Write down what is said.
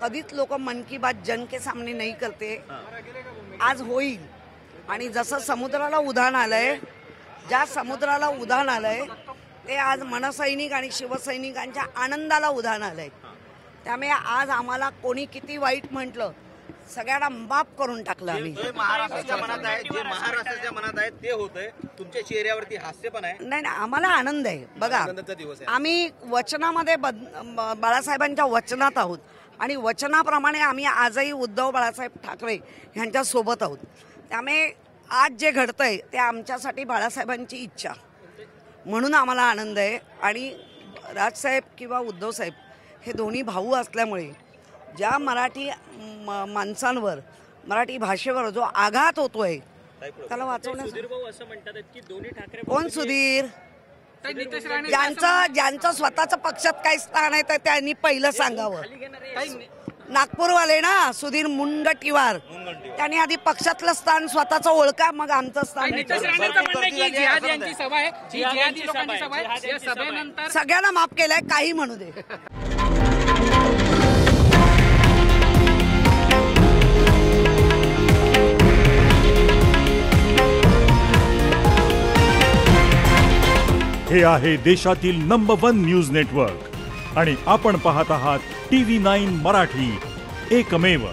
कधीच लोक मन की बात जन के सामने नहीं करते, आज होईल। आणि जसं समुद्राला उधाण आलंय, ज्या समुद्राला उधाण आलंय ते आज मनसैनिक आणि शिवसैनिकांच्या आनंदाला उधाण आलंय। त्यामुळे आज आम्हाला कोणी किती वाईट म्हटलं सगळ्यांना माफ करून टाकलं आम्ही। महाराष्ट्राच्या मनात आहे, जे महाराष्ट्राच्या मनात आहे ते होतंय, तुमच्या चेहऱ्यावरती हास्य पण आहे। नाही आम्हाला आनंद आहे। बघा आनंदाचा दिवस आहे। आम्ही वचनामध्ये बाळासाहेबांच्या वचनात आहोत आणि वचनाप्रमाणे आम्ही आजही उद्धव बाळासाहेब ठाकरे यांच्या सोबत आहोत। त्यामुळे आज जे घडतंय ते आमच्यासाठी बाळासाहेबांची इच्छा म्हणून आम्हाला आनंद आहे। आणि राजसाहेब किंवा उद्धव साहेब हे दोन्ही भाऊ असल्यामुळे ज्या मराठी माणसांवर मराठी भाषेवर जो आघात होतोय त्याला वाचवण्यासाठी कोण सुधीर ज्यांचं स्वतःचं पक्षात काही स्थान आहे तर त्यांनी पहिलं सांगावं। नागपूरवाले ना सुधीर मुनगंटीवार, त्यांनी आधी पक्षातलं स्थान स्वतःचं ओळखा, मग आमचं स्थान। सगळ्यांना माफ केलंय, काही म्हणू दे। हे आहे देशातील नंबर 1 न्यूज नेटवर्क आणि आपण पाहत आहात TV9 मराठी, एकमेव।